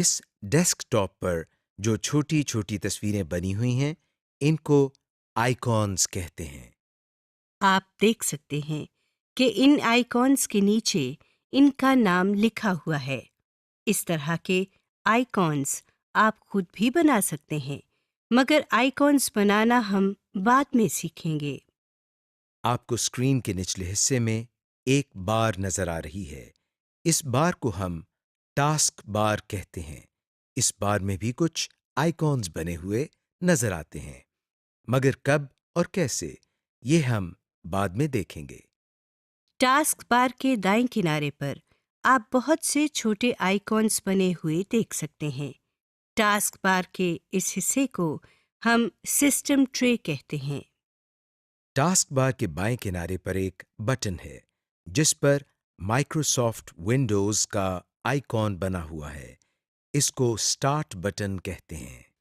इस डेस्कटॉप पर जो छोटी-छोटी तस्वीरें बनी हुई हैं, इनको आइकॉन्स कहते हैं। आप देख सकते हैं कि इन आइकॉन्स के नीचे इनका नाम लिखा हुआ है। इस तरह के आइकॉन्स आप खुद भी बना सकते हैं, मगर आइकॉन्स बनाना हम बाद में सीखेंगे। आपको स्क्रीन के निचले हिस्से में एक बार नजर आ रही है। इस बार को हम टास्क बार कहते हैं। इस बार में भी कुछ आइकॉन्स बने हुए नजर आते हैं, मगर कब और कैसे, ये हम बाद में देखेंगे। टास्क बार के दाएं किनारे पर आप बहुत से छोटे आइकॉन्स बने हुए देख सकते हैं। टास्क बार के इस हिस्से को हम सिस्टम ट्रे कहते हैं। टास्क बार के बाएं किनारे पर एक बटन है, जिस पर माइक्रोसॉफ्ट विंडोज का आइकॉन बना हुआ है। इसको स्टार्ट बटन कहते हैं।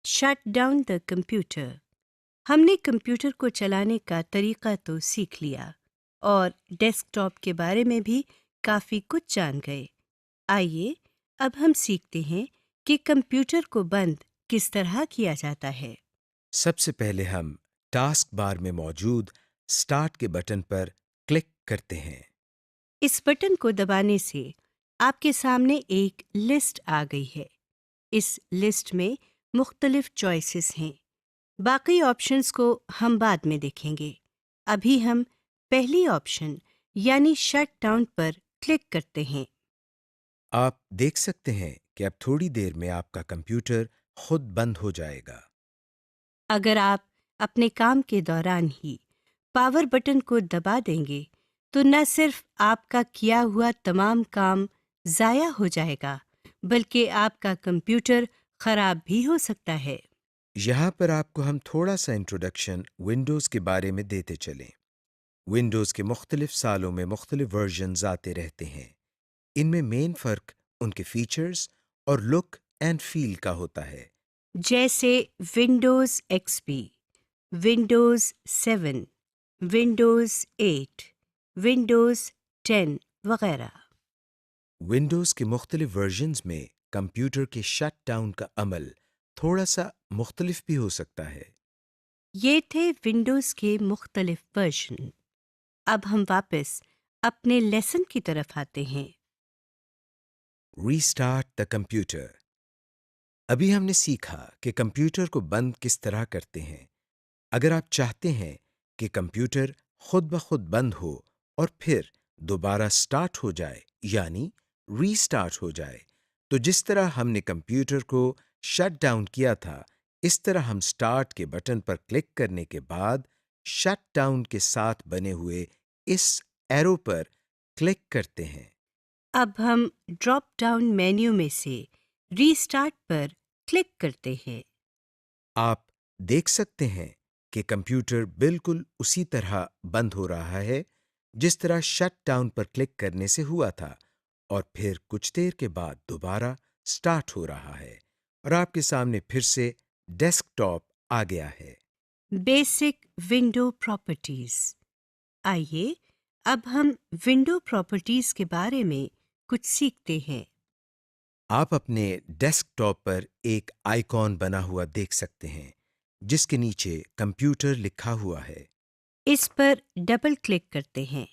Shut down the computer. हमने कंप्यूटर को चलाने का तरीका तो सीख लिया और डेस्कटॉप के बारे में भी काफ़ी कुछ जान गए। आइए अब हम सीखते हैं कि कंप्यूटर को बंद किस तरह किया जाता है। सबसे पहले हम टास्क बार में मौजूद स्टार्ट के बटन पर क्लिक करते हैं। इस बटन को दबाने से आपके सामने एक लिस्ट आ गई है। इस लिस्ट में मुख्तलिफ चॉइसेस हैं। बाकी ऑप्शंस को हम बाद में देखेंगे। अभी हम पहली ऑप्शन यानी शट डाउन पर क्लिक करते हैं। आप देख सकते हैं कि अब थोड़ी देर में आपका कंप्यूटर खुद बंद हो जाएगा। अगर आप अपने काम के दौरान ही पावर बटन को दबा देंगे तो न सिर्फ आपका किया हुआ तमाम काम ज़ाया हो जाएगा, बल्कि आपका कंप्यूटर खराब भी हो सकता है। यहाँ पर आपको हम थोड़ा सा इंट्रोडक्शन विंडोज़ के बारे में देते चलें। विंडोज़ के मुख्तलिफ सालों में मुख्तलिफ वर्जन्स आते रहते हैं। इनमें मेन फ़र्क उनके फीचर्स और लुक एंड फील का होता है। जैसे Windows XP, Windows 7, Windows 8, Windows 10 वगैरह। विंडोज़ के मुख्तलिफ वर्जन्स में कंप्यूटर के शट डाउन का अमल थोड़ा सा मुख्तलिफ भी हो सकता है। ये थे विंडोज़ के मुख्तलिफ वर्जन। अब हम वापस अपने लेसन की तरफ आते हैं। Restart the computer. अभी हमने सीखा कि कंप्यूटर को बंद किस तरह करते हैं। अगर आप चाहते हैं कि कंप्यूटर खुद ब खुद बंद हो और फिर दोबारा स्टार्ट हो जाए, यानी रीस्टार्ट हो जाए, तो जिस तरह हमने कंप्यूटर को शट डाउन किया था, इस तरह हम स्टार्ट के बटन पर क्लिक करने के बाद शट डाउन के साथ बने हुए इस एरो पर क्लिक करते हैं। अब हम ड्रॉप डाउन मेन्यू में से रीस्टार्ट पर क्लिक करते हैं। आप देख सकते हैं कि कंप्यूटर बिल्कुल उसी तरह बंद हो रहा है जिस तरह शट डाउन पर क्लिक करने से हुआ था, और फिर कुछ देर के बाद दोबारा स्टार्ट हो रहा है और आपके सामने फिर से डेस्कटॉप आ गया है। Basic window properties. आइए अब हम विंडो प्रॉपर्टीज के बारे में कुछ सीखते हैं। आप अपने डेस्कटॉप पर एक आइकॉन बना हुआ देख सकते हैं, जिसके नीचे कंप्यूटर लिखा हुआ है। इस पर डबल क्लिक करते हैं।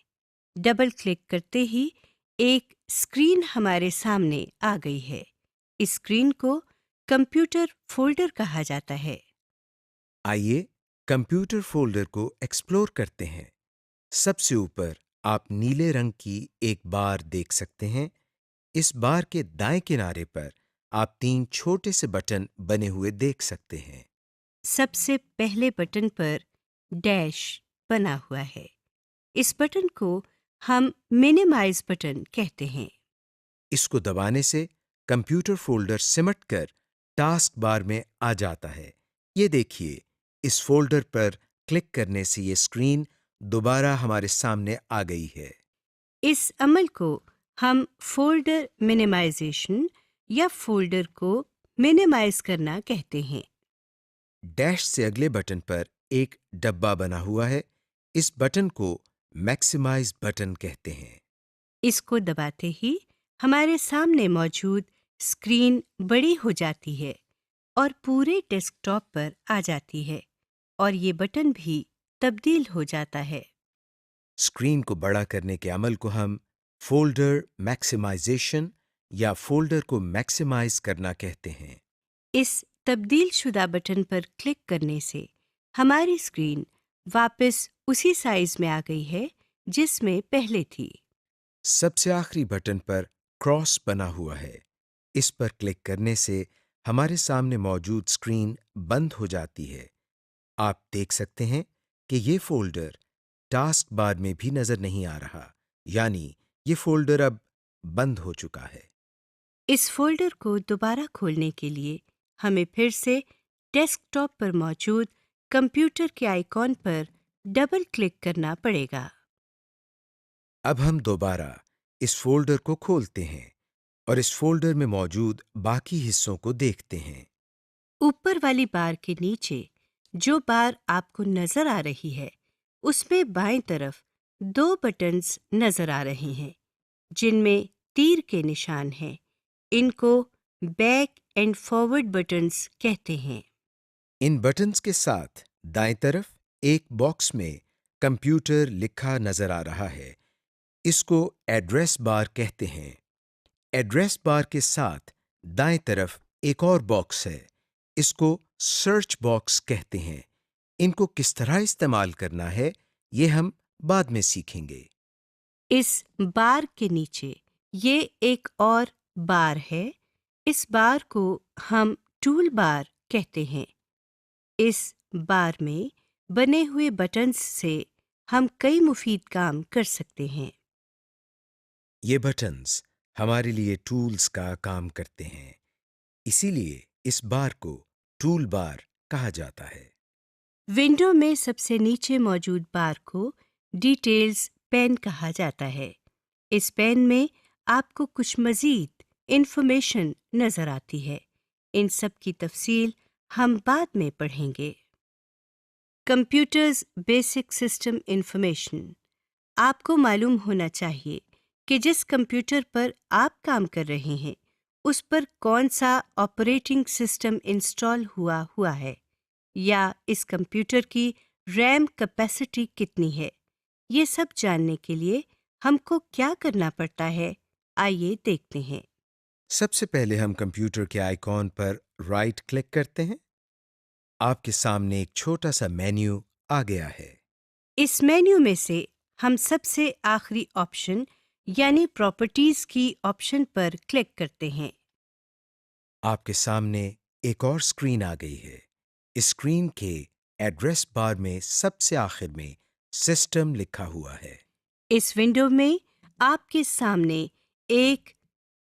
डबल क्लिक करते ही एक स्क्रीन हमारे सामने आ गई है। इस स्क्रीन को कंप्यूटर फोल्डर कहा जाता है। आइए कंप्यूटर फोल्डर को एक्सप्लोर करते हैं। सबसे ऊपर आप नीले रंग की एक बार देख सकते हैं। इस बार के दाएं किनारे पर आप तीन छोटे से बटन बने हुए देख सकते हैं। सबसे पहले बटन पर डैश बना हुआ है। इस बटन को हम मिनिमाइज बटन कहते हैं। इसको दबाने से कंप्यूटर फोल्डर सिमटकर टास्क बार में आ जाता है। ये देखिए, इस फोल्डर पर क्लिक करने से ये स्क्रीन दोबारा हमारे सामने आ गई है। इस अमल को हम फोल्डर मिनिमाइजेशन या फोल्डर को मिनिमाइज करना कहते हैं। डैश से अगले बटन पर एक डब्बा बना हुआ है। इस बटन को मैक्सिमाइज बटन कहते हैं। इसको दबाते ही हमारे सामने मौजूद स्क्रीन बड़ी हो जाती है और पूरे डेस्कटॉप पर आ जाती है और ये बटन भी तब्दील हो जाता है। स्क्रीन को बड़ा करने के अमल को हम फोल्डर मैक्सिमाइजेशन या फोल्डर को मैक्सिमाइज करना कहते हैं। इस तब्दील शुदा बटन पर क्लिक करने से हमारी स्क्रीन वापस उसी साइज में आ गई है जिसमें पहले थी। सबसे आखिरी बटन पर क्रॉस बना हुआ है। इस पर क्लिक करने से हमारे सामने मौजूद स्क्रीन बंद हो जाती है। आप देख सकते हैं कि ये फोल्डर टास्क बार में भी नजर नहीं आ रहा, यानी ये फोल्डर अब बंद हो चुका है। इस फोल्डर को दोबारा खोलने के लिए हमें फिर से डेस्कटॉप पर मौजूद कंप्यूटर के आइकॉन पर डबल क्लिक करना पड़ेगा। अब हम दोबारा इस फोल्डर को खोलते हैं और इस फोल्डर में मौजूद बाकी हिस्सों को देखते हैं। ऊपर वाली बार के नीचे जो बार आपको नजर आ रही है, उसमें बाएं तरफ दो बटन्स नजर आ रहे हैं जिनमें तीर के निशान हैं। इनको बैक एंड फॉरवर्ड बटन्स कहते हैं। इन बटन्स के साथ दाएं तरफ एक बॉक्स में कंप्यूटर लिखा नजर आ रहा है। इसको एड्रेस बार कहते हैं। एड्रेस बार के साथ दाएं तरफ एक और बॉक्स है। इसको सर्च बॉक्स कहते हैं। इनको किस तरह इस्तेमाल करना है, ये हम बाद में सीखेंगे। इस बार के नीचे ये एक और बार है। इस बार को हम टूल बार कहते हैं। इस बार में बने हुए बटन्स से हम कई मुफीद काम कर सकते हैं। ये बटन्स हमारे लिए टूल्स का काम करते हैं, इसीलिए इस बार को टूल बार कहा जाता है। विंडो में सबसे नीचे मौजूद बार को डिटेल्स पेन कहा जाता है। इस पेन में आपको कुछ मज़ीद इंफॉर्मेशन नज़र आती है। इन सब की तफसील हम बाद में पढ़ेंगे। Computers basic system information. आपको मालूम होना चाहिए कि जिस कंप्यूटर पर आप काम कर रहे हैं उस पर कौन सा ऑपरेटिंग सिस्टम इंस्टॉल हुआ है, या इस कंप्यूटर की रैम कैपेसिटी कितनी है। ये सब जानने के लिए हमको क्या करना पड़ता है, आइए देखते हैं। सबसे पहले हम कंप्यूटर के आइकॉन पर राइट क्लिक करते हैं। आपके सामने एक छोटा सा मेन्यू आ गया है। इस मेन्यू में से हम सबसे आखिरी ऑप्शन यानी प्रॉपर्टीज की ऑप्शन पर क्लिक करते हैं। आपके सामने एक और स्क्रीन आ गई है। इस स्क्रीन के एड्रेस बार में सबसे आखिर में सिस्टम लिखा हुआ है। इस विंडो में आपके सामने एक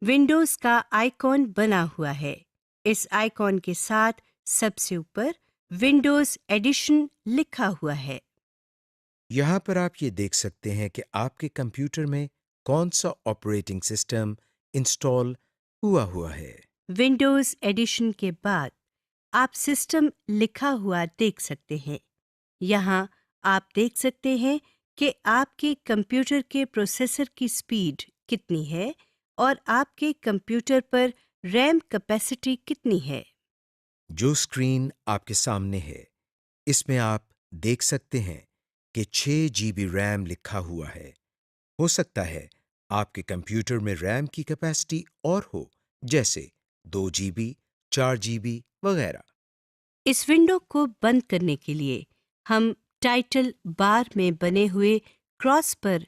विंडोज का आइकॉन बना हुआ है। इस आइकॉन के साथ सबसे ऊपर विंडोज एडिशन लिखा हुआ है। यहाँ पर आप ये देख सकते हैं कि आपके कंप्यूटर में कौन सा ऑपरेटिंग सिस्टम इंस्टॉल हुआ है। विंडोज एडिशन के बाद आप सिस्टम लिखा हुआ देख सकते हैं। यहाँ आप देख सकते हैं कि आपके कंप्यूटर के प्रोसेसर की स्पीड कितनी है और आपके कंप्यूटर पर रैम कैपेसिटी कितनी है। जो स्क्रीन आपके सामने है, इसमें आप देख सकते हैं कि 6 जीबी रैम लिखा हुआ है। हो सकता है आपके कंप्यूटर में रैम की कैपेसिटी और हो, जैसे 2 जीबी, 4 जीबी वगैरह। इस विंडो को बंद करने के लिए हम टाइटल बार में बने हुए क्रॉस पर